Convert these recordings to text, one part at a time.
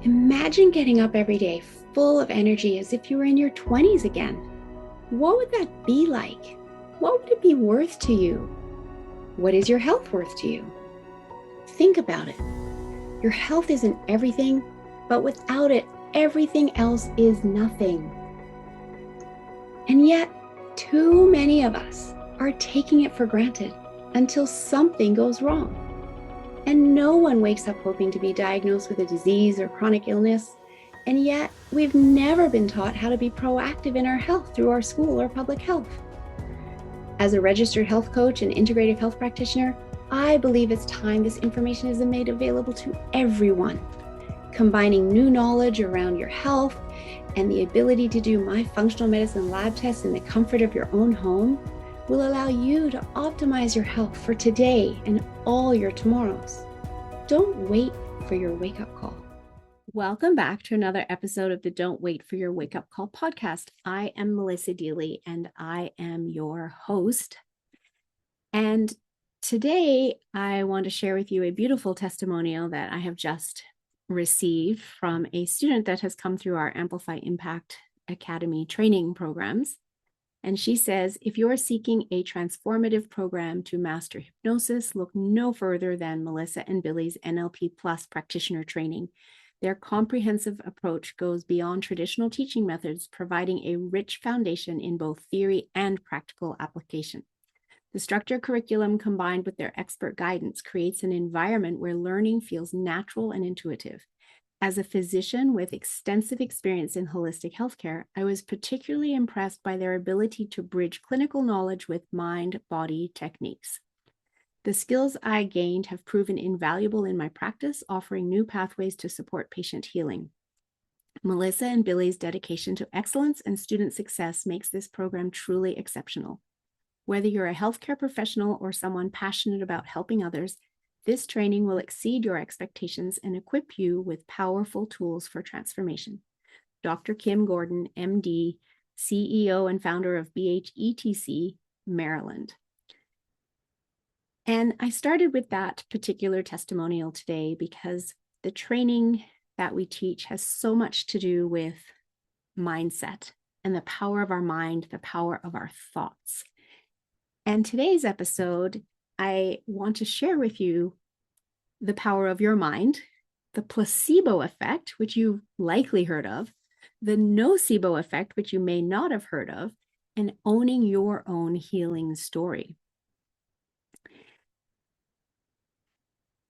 Imagine getting up every day full of energy as if you were in your 20s again. What would that be like? What would it be worth to you? What is your health worth to you? Think about it. Your health isn't everything, but without it, everything else is nothing. And yet, too many of us are taking it for granted until something goes wrong. And no one wakes up hoping to be diagnosed with a disease or chronic illness. And yet, we've never been taught how to be proactive in our health through our school or public health. As a registered health coach and integrative health practitioner, I believe it's time this information is made available to everyone. Combining new knowledge around your health and the ability to do my functional medicine lab tests in the comfort of your own home will allow you to optimize your health for today and all your tomorrows. Don't wait for your wake-up call. Welcome back to another episode of the Don't Wait for Your Wake-Up Call podcast. I am Melissa Deely and I am your host. And today I want to share with you a beautiful testimonial that I have just received from a student that has come through our Amplify Impact Academy training programs. And she says, if you're seeking a transformative program to master hypnosis, look no further than Melissa and Billy's NLP Plus practitioner training. Their comprehensive approach goes beyond traditional teaching methods, providing a rich foundation in both theory and practical application. The structured curriculum combined with their expert guidance creates an environment where learning feels natural and intuitive. As a physician with extensive experience in holistic healthcare, I was particularly impressed by their ability to bridge clinical knowledge with mind-body techniques. The skills I gained have proven invaluable in my practice, offering new pathways to support patient healing. Melissa and Billy's dedication to excellence and student success makes this program truly exceptional. Whether you're a healthcare professional or someone passionate about helping others, this training will exceed your expectations and equip you with powerful tools for transformation. Dr. Kim Gordon, MD, CEO and founder of BHETC, Maryland. And I started with that particular testimonial today because the training that we teach has so much to do with mindset and the power of our mind, the power of our thoughts. And today's episode, I want to share with you the power of your mind, the placebo effect, which you've likely heard of, the nocebo effect, which you may not have heard of, and owning your own healing story.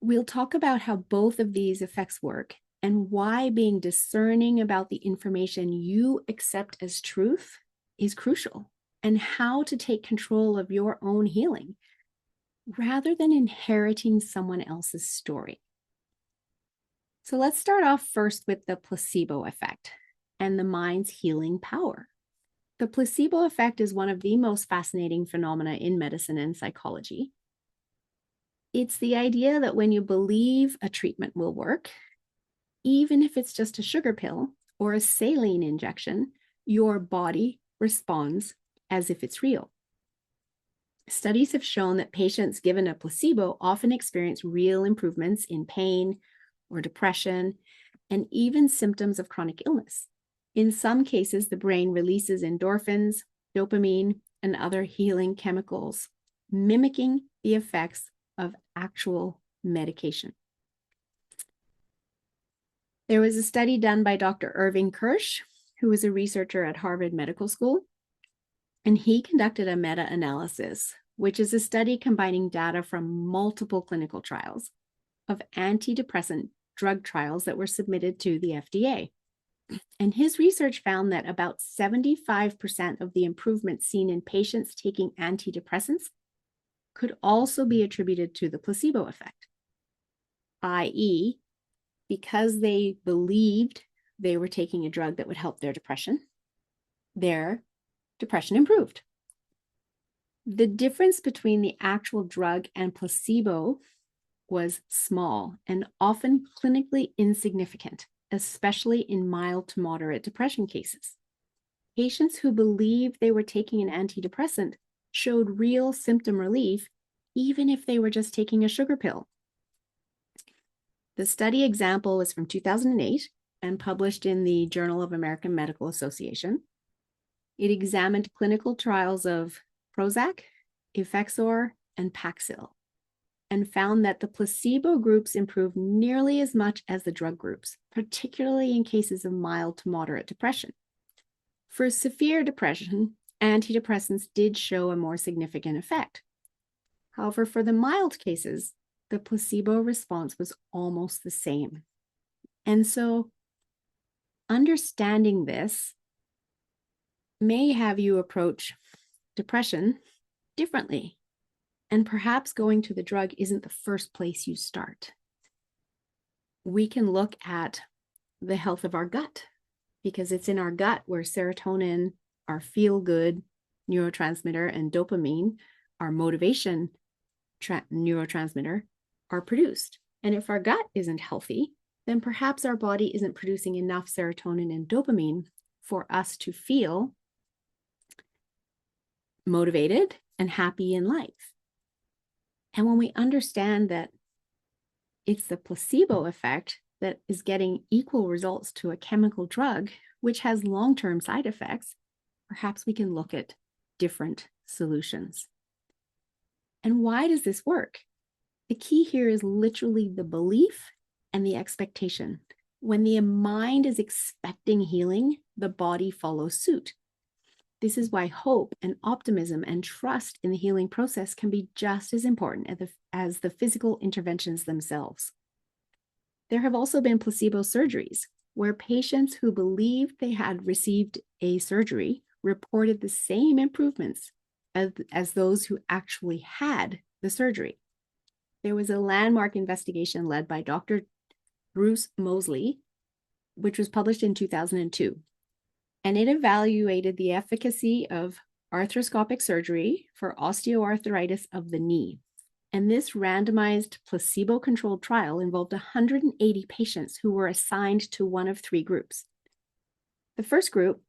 We'll talk about how both of these effects work and why being discerning about the information you accept as truth is crucial, and how to take control of your own healing rather than inheriting someone else's story. So let's start off first with the placebo effect and the mind's healing power. The placebo effect is one of the most fascinating phenomena in medicine and psychology. It's the idea that when you believe a treatment will work, even if it's just a sugar pill or a saline injection, your body responds as if it's real. Studies have shown that patients given a placebo often experience real improvements in pain or depression and even symptoms of chronic illness. In some cases, the brain releases endorphins, dopamine, and other healing chemicals, mimicking the effects of actual medication. There was a study done by Dr. Irving Kirsch, who was a researcher at Harvard Medical School, and he conducted a meta-analysis, which is a study combining data from multiple clinical trials of antidepressant drug trials that were submitted to the FDA. And his research found that about 75% of the improvements seen in patients taking antidepressants could also be attributed to the placebo effect, i.e., because they believed they were taking a drug that would help their depression improved. The difference between the actual drug and placebo was small and often clinically insignificant, especially in mild to moderate depression cases. Patients who believed they were taking an antidepressant showed real symptom relief, even if they were just taking a sugar pill. The study example was from 2008, and published in the Journal of American Medical Association. It examined clinical trials of Prozac, Effexor, and Paxil, and found that the placebo groups improved nearly as much as the drug groups, particularly in cases of mild to moderate depression. For severe depression, antidepressants did show a more significant effect. However, for the mild cases, the placebo response was almost the same. And so, understanding this may have you approach depression differently. And perhaps going to the drug isn't the first place you start. We can look at the health of our gut, because it's in our gut where serotonin, our feel-good neurotransmitter, and dopamine, our motivation neurotransmitter, are produced. And if our gut isn't healthy, then perhaps our body isn't producing enough serotonin and dopamine for us to feel motivated and happy in life. And when we understand that it's the placebo effect that is getting equal results to a chemical drug, which has long-term side effects, perhaps we can look at different solutions. And why does this work? The key here is literally the belief and the expectation. When the mind is expecting healing, the body follows suit. This is why hope and optimism and trust in the healing process can be just as important as the physical interventions themselves. There have also been placebo surgeries, where patients who believed they had received a surgery reported the same improvements as those who actually had the surgery. There was a landmark investigation led by Dr. Bruce Moseley, which was published in 2002. And it evaluated the efficacy of arthroscopic surgery for osteoarthritis of the knee. And this randomized placebo-controlled trial involved 180 patients who were assigned to one of three groups. The first group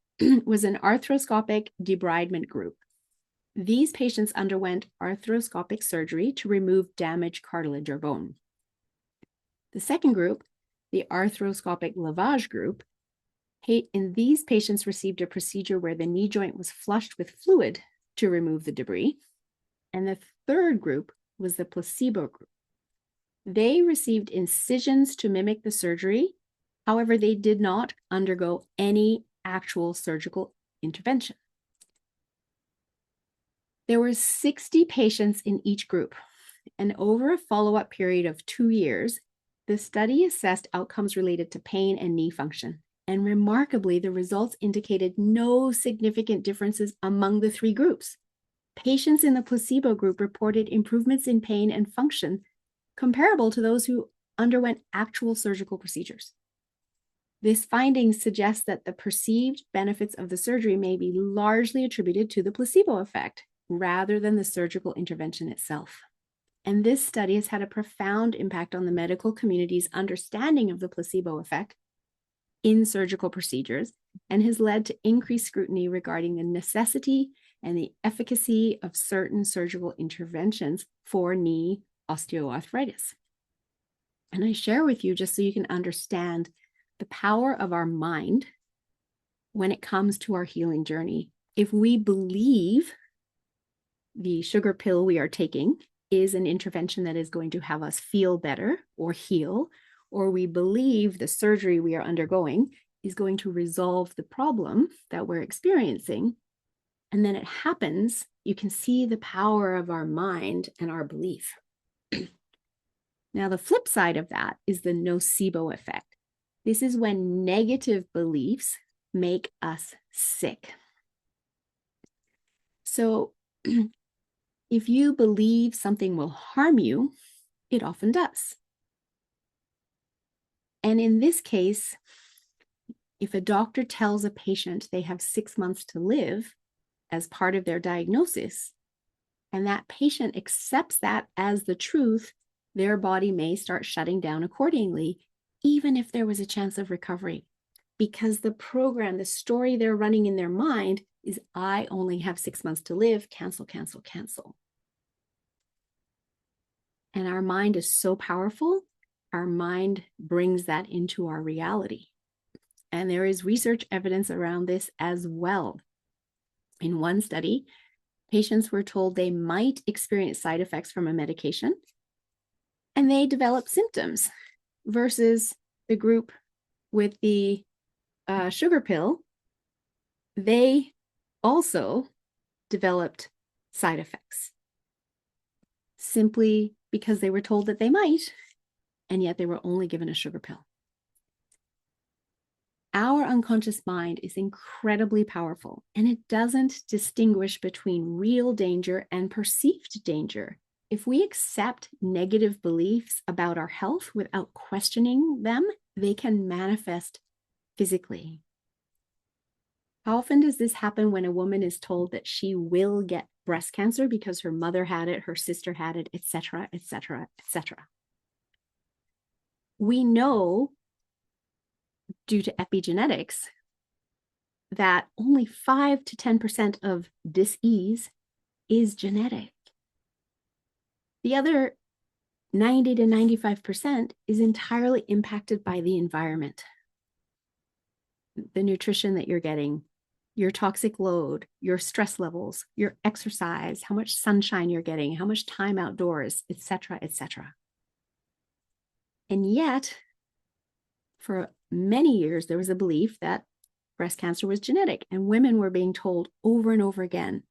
was an arthroscopic debridement group. These patients underwent arthroscopic surgery to remove damaged cartilage or bone. The second group, the arthroscopic lavage group, in these patients received a procedure where the knee joint was flushed with fluid to remove the debris. And the third group was the placebo group. They received incisions to mimic the surgery. However, they did not undergo any actual surgical intervention. There were 60 patients in each group, and over a follow-up period of 2 years, the study assessed outcomes related to pain and knee function. And remarkably, the results indicated no significant differences among the three groups. Patients in the placebo group reported improvements in pain and function comparable to those who underwent actual surgical procedures. This finding suggests that the perceived benefits of the surgery may be largely attributed to the placebo effect rather than the surgical intervention itself. And this study has had a profound impact on the medical community's understanding of the placebo effect in surgical procedures, and has led to increased scrutiny regarding the necessity and the efficacy of certain surgical interventions for knee osteoarthritis. And I share with you just so you can understand the power of our mind when it comes to our healing journey. If we believe the sugar pill we are taking is an intervention that is going to have us feel better or heal, or we believe the surgery we are undergoing is going to resolve the problem that we're experiencing, and then it happens, you can see the power of our mind and our belief. Now, the flip side of that is the nocebo effect. This is when negative beliefs make us sick. So if you believe something will harm you, it often does. And in this case, if a doctor tells a patient they have 6 months to live as part of their diagnosis, and that patient accepts that as the truth, their body may start shutting down accordingly, even if there was a chance of recovery. Because the program, the story they're running in their mind is, I only have 6 months to live, cancel, cancel, cancel. And our mind is so powerful. Our mind brings that into our reality. And there is research evidence around this as well. In one study, patients were told they might experience side effects from a medication, and they developed symptoms, versus the group with the sugar pill. They also developed side effects simply because they were told that they might, and yet they were only given a sugar pill. Our unconscious mind is incredibly powerful, and it doesn't distinguish between real danger and perceived danger. If we accept negative beliefs about our health without questioning them, they can manifest physically. How often does this happen when a woman is told that she will get breast cancer because her mother had it, her sister had it, etc., etc., etc.? We know, due to epigenetics, that only 5 to 10% of dis-ease is genetic. The other 90 to 95% is entirely impacted by the environment. The nutrition that you're getting, your toxic load, your stress levels, your exercise, how much sunshine you're getting, how much time outdoors, etc., etc. And yet, for many years, there was a belief that breast cancer was genetic, and women were being told over and over again,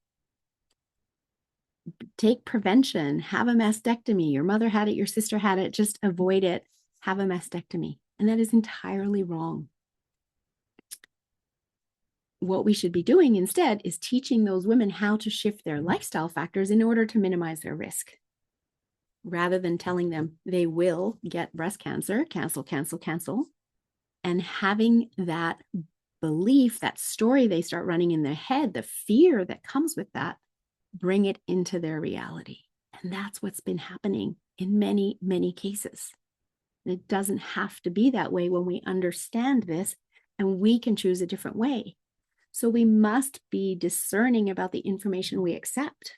take prevention, have a mastectomy. Your mother had it, your sister had it, just avoid it, have a mastectomy. And that is entirely wrong. What we should be doing instead is teaching those women how to shift their lifestyle factors in order to minimize their risk, rather than telling them they will get breast cancer, cancel, cancel, cancel, and having that belief, that story they start running in their head, the fear that comes with that, bring it into their reality. And that's what's been happening in many, many cases. It doesn't have to be that way when we understand this, and we can choose a different way. So we must be discerning about the information we accept.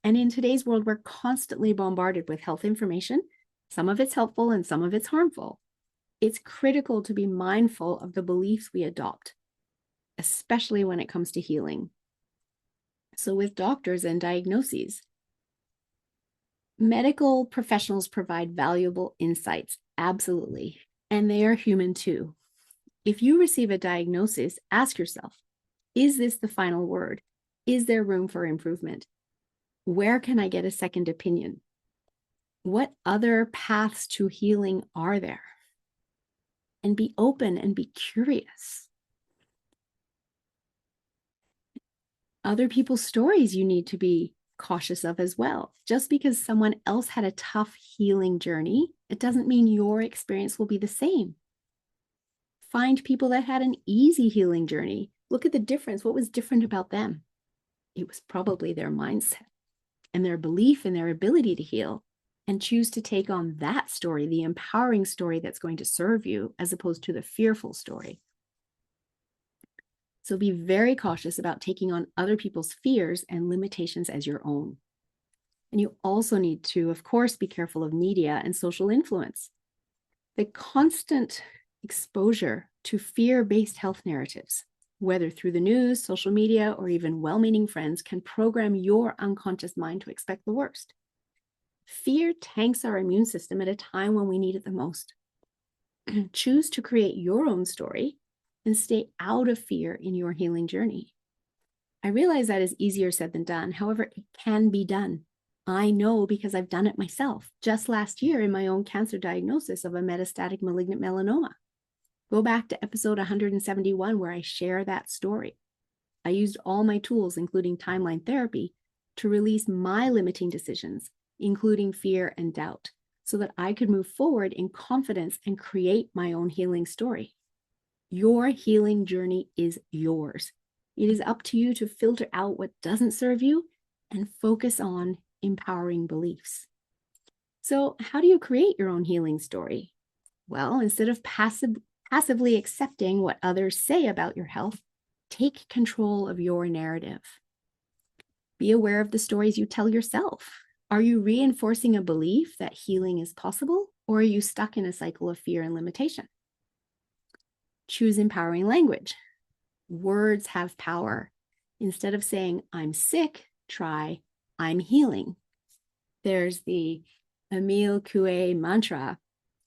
And in today's world, we're constantly bombarded with health information. Some of it's helpful and some of it's harmful. It's critical to be mindful of the beliefs we adopt, especially when it comes to healing. So with doctors and diagnoses, medical professionals provide valuable insights, absolutely, and they are human too. If you receive a diagnosis, ask yourself, is this the final word? Is there room for improvement? Where can I get a second opinion? What other paths to healing are there? And be open and be curious. Other people's stories you need to be cautious of as well. Just because someone else had a tough healing journey, it doesn't mean your experience will be the same. Find people that had an easy healing journey. Look at the difference. What was different about them? It was probably their mindset and their belief in their ability to heal, and choose to take on that story, the empowering story that's going to serve you, as opposed to the fearful story. So be very cautious about taking on other people's fears and limitations as your own. And you also need to, of course, be careful of media and social influence. The constant exposure to fear-based health narratives, whether through the news, social media, or even well-meaning friends, can program your unconscious mind to expect the worst. Fear tanks our immune system at a time when we need it the most. Choose to create your own story and stay out of fear in your healing journey. I realize that is easier said than done. However, it can be done. I know because I've done it myself just last year in my own cancer diagnosis of a metastatic malignant melanoma. Go back to episode 171 where I share that story. I used all my tools, including timeline therapy, to release my limiting decisions, including fear and doubt, so that I could move forward in confidence and create my own healing story. Your healing journey is yours. It is up to you to filter out what doesn't serve you and focus on empowering beliefs. So, how do you create your own healing story? Well, instead of passively accepting what others say about your health, take control of your narrative. Be aware of the stories you tell yourself. Are you reinforcing a belief that healing is possible, or are you stuck in a cycle of fear and limitation? Choose empowering language. Words have power. Instead of saying, I'm sick, try, I'm healing. There's the Emile Coué mantra,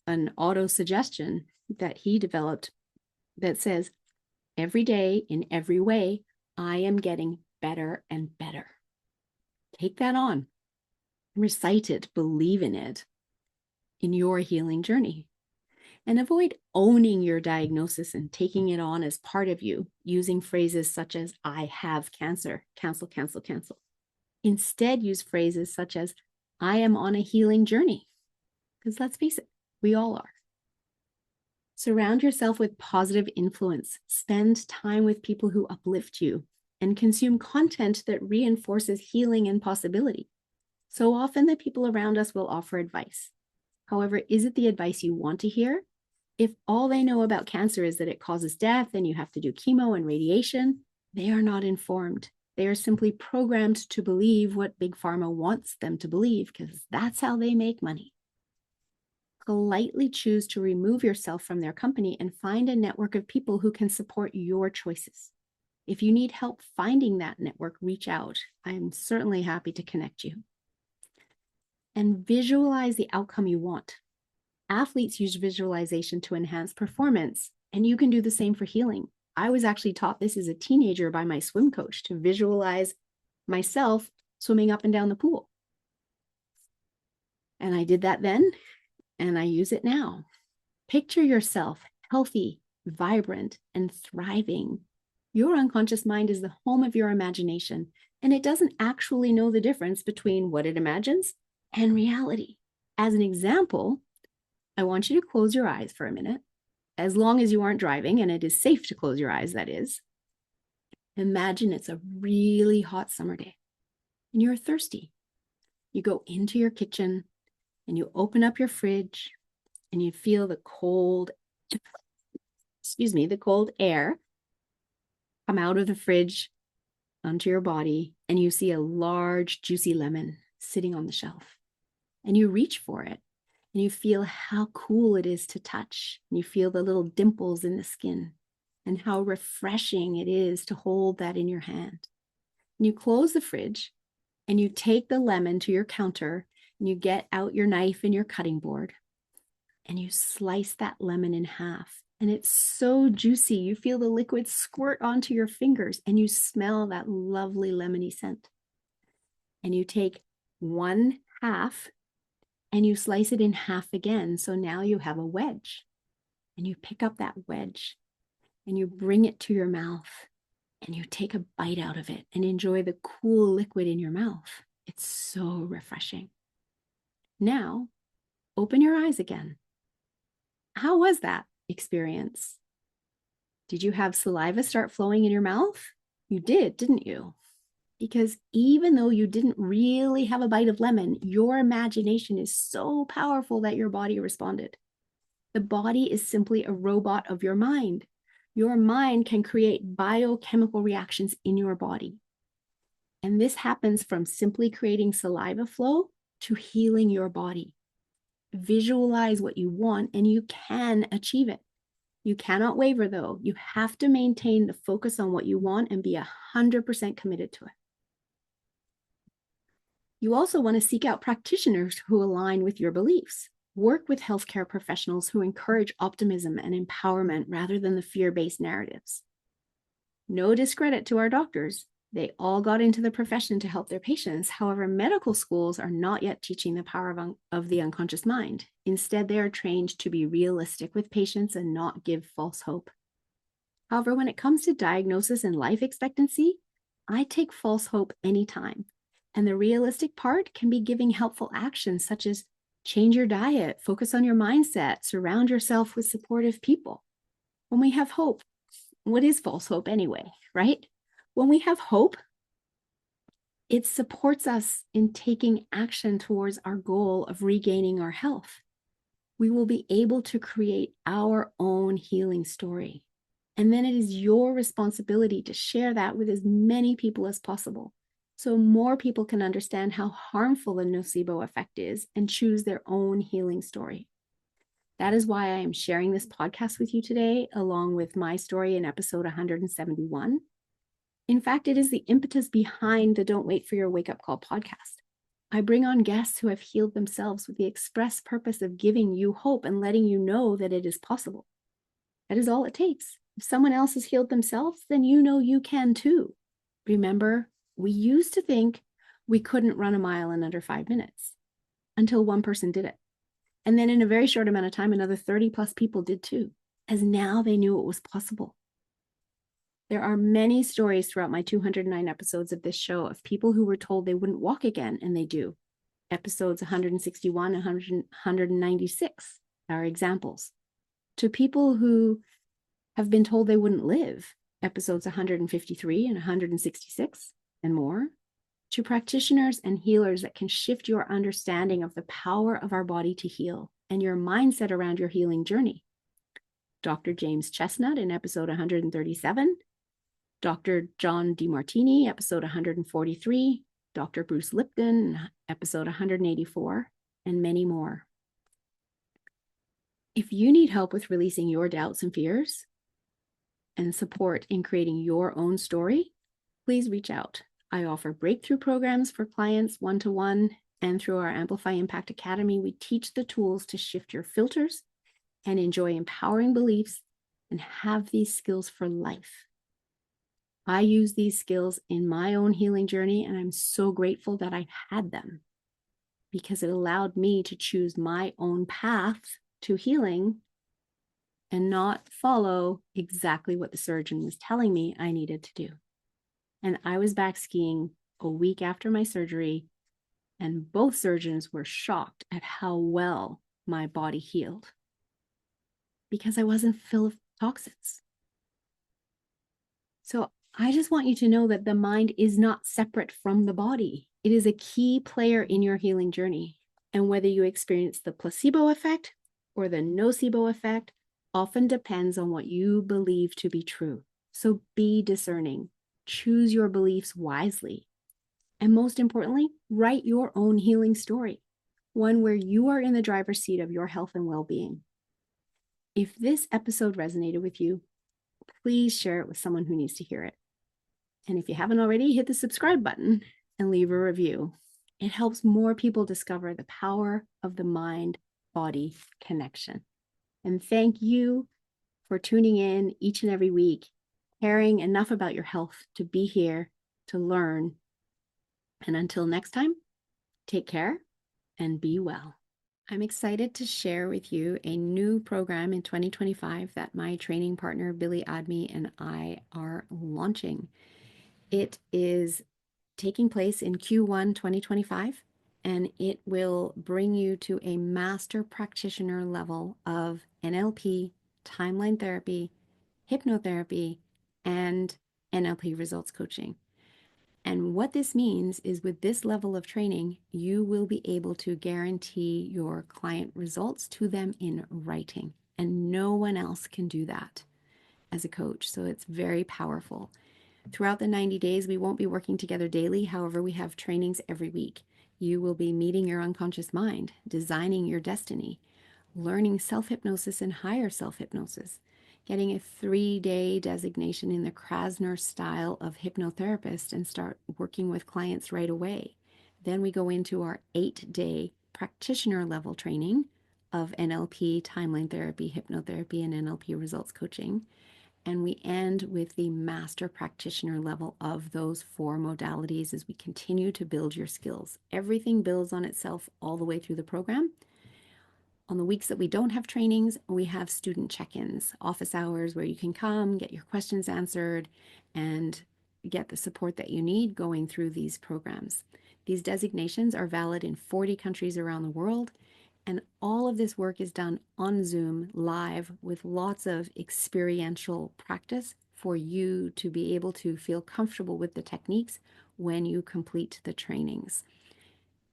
an auto-suggestion that he developed that says, every day, in every way, I am getting better and better. Take that on. Recite it, believe in it in your healing journey. And avoid owning your diagnosis and taking it on as part of you, using phrases such as, I have cancer, cancel, cancel, cancel. Instead, use phrases such as, I am on a healing journey. Because let's face it, we all are. Surround yourself with positive influence. Spend time with people who uplift you and consume content that reinforces healing and possibility. So often the people around us will offer advice. However, is it the advice you want to hear? If all they know about cancer is that it causes death and you have to do chemo and radiation, they are not informed. They are simply programmed to believe what Big Pharma wants them to believe because that's how they make money. Politely choose to remove yourself from their company and find a network of people who can support your choices. If you need help finding that network, reach out. I'm certainly happy to connect you. And visualize the outcome you want. Athletes use visualization to enhance performance, and you can do the same for healing. I was actually taught this as a teenager by my swim coach to visualize myself swimming up and down the pool. And I did that then, and I use it now. Picture yourself healthy, vibrant, and thriving. Your unconscious mind is the home of your imagination, and it doesn't actually know the difference between what it imagines and reality. As an example, I want you to close your eyes for a minute, as long as you aren't driving, and it is safe to close your eyes, that is. Imagine it's a really hot summer day, and you're thirsty. You go into your kitchen, and you open up your fridge, and you feel the cold air come out of the fridge onto your body, and you see a large, juicy lemon sitting on the shelf, and you reach for it. And you feel how cool it is to touch. And you feel the little dimples in the skin and how refreshing it is to hold that in your hand. And you close the fridge and you take the lemon to your counter and you get out your knife and your cutting board and you slice that lemon in half. And it's so juicy. You feel the liquid squirt onto your fingers and you smell that lovely lemony scent. And you take one half and you slice it in half again. So now you have a wedge, and you pick up that wedge and you bring it to your mouth and you take a bite out of it and enjoy the cool liquid in your mouth. It's so refreshing. Now, open your eyes again. How was that experience? Did you have saliva start flowing in your mouth? You did, didn't you? Because even though you didn't really have a bite of lemon, your imagination is so powerful that your body responded. The body is simply a robot of your mind. Your mind can create biochemical reactions in your body. And this happens from simply creating saliva flow to healing your body. Visualize what you want and you can achieve it. You cannot waver though. You have to maintain the focus on what you want and be 100% committed to it. You also want to seek out practitioners who align with your beliefs. Work with healthcare professionals who encourage optimism and empowerment rather than the fear-based narratives. No discredit to our doctors. They all got into the profession to help their patients. However, medical schools are not yet teaching the power of the unconscious mind. Instead, they are trained to be realistic with patients and not give false hope. However, when it comes to diagnosis and life expectancy, I take false hope anytime. And the realistic part can be giving helpful actions such as change your diet, focus on your mindset, surround yourself with supportive people. When we have hope, what is false hope anyway, right? When we have hope, it supports us in taking action towards our goal of regaining our health. We will be able to create our own healing story. And then it is your responsibility to share that with as many people as possible, so more people can understand how harmful the nocebo effect is and choose their own healing story. That is why I am sharing this podcast with you today, along with my story in episode 171. In fact, it is the impetus behind the Don't Wait for Your Wake Up Call podcast. I bring on guests who have healed themselves with the express purpose of giving you hope and letting you know that it is possible. That is all it takes. If someone else has healed themselves, then you know you can too. Remember, we used to think we couldn't run a mile in under 5 minutes until one person did it. And then in a very short amount of time, another 30 plus people did too, as now they knew it was possible. There are many stories throughout my 209 episodes of this show of people who were told they wouldn't walk again, and they do. Episodes 161 and 196 are examples. To people who have been told they wouldn't live, episodes 153 and 166 and more. To practitioners and healers that can shift your understanding of the power of our body to heal and your mindset around your healing journey. Dr. James Chestnut in episode 137, Dr. John DeMartini, episode 143, Dr. Bruce Lipton, episode 184, and many more. If you need help with releasing your doubts and fears and support in creating your own story, please reach out. I offer breakthrough programs for clients one-to-one, and through our Amplify Impact Academy, we teach the tools to shift your filters and enjoy empowering beliefs and have these skills for life. I use these skills in my own healing journey, and I'm so grateful that I had them because it allowed me to choose my own path to healing and not follow exactly what the surgeon was telling me I needed to do. And I was back skiing a week after my surgery, and both surgeons were shocked at how well my body healed because I wasn't full of toxins. So I just want you to know that the mind is not separate from the body. It is a key player in your healing journey. And whether you experience the placebo effect or the nocebo effect often depends on what you believe to be true. So be discerning. Choose your beliefs wisely. And most importantly, write your own healing story, one where you are in the driver's seat of your health and well-being. If this episode resonated with you, please share it with someone who needs to hear it. And if you haven't already, hit the subscribe button and leave a review. It helps more people discover the power of the mind-body connection. And thank you for tuning in each and every week, caring enough about your health to be here to learn. And until next time, take care and be well. I'm excited to share with you a new program in 2025 that my training partner, Billy Admi, and I are launching. It is taking place in Q1 2025, and it will bring you to a master practitioner level of NLP, timeline therapy, hypnotherapy, and NLP results coaching. And what this means is with this level of training, you will be able to guarantee your client results to them in writing. And no one else can do that as a coach. So it's very powerful. Throughout the 90 days, we won't be working together daily. However, we have trainings every week. You will be meeting your unconscious mind, designing your destiny, learning self-hypnosis and higher self-hypnosis, getting a 3-day designation in the Krasner style of hypnotherapist and start working with clients right away. Then we go into our 8-day practitioner level training of NLP, timeline therapy, hypnotherapy, and NLP results coaching. And we end with the master practitioner level of those 4 modalities as we continue to build your skills. Everything builds on itself all the way through the program. On the weeks that we don't have trainings, we have student check-ins, office hours where you can come, get your questions answered, and get the support that you need going through these programs. These designations are valid in 40 countries around the world, and all of this work is done on Zoom live with lots of experiential practice for you to be able to feel comfortable with the techniques when you complete the trainings.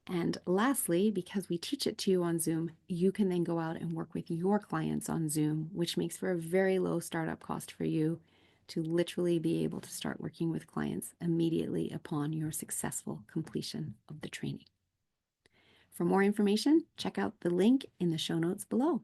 And lastly, because we teach it to you on Zoom, you can then go out and work with your clients on Zoom, which makes for a very low startup cost for you to literally be able to start working with clients immediately upon your successful completion of the training. For more information, check out the link in the show notes below.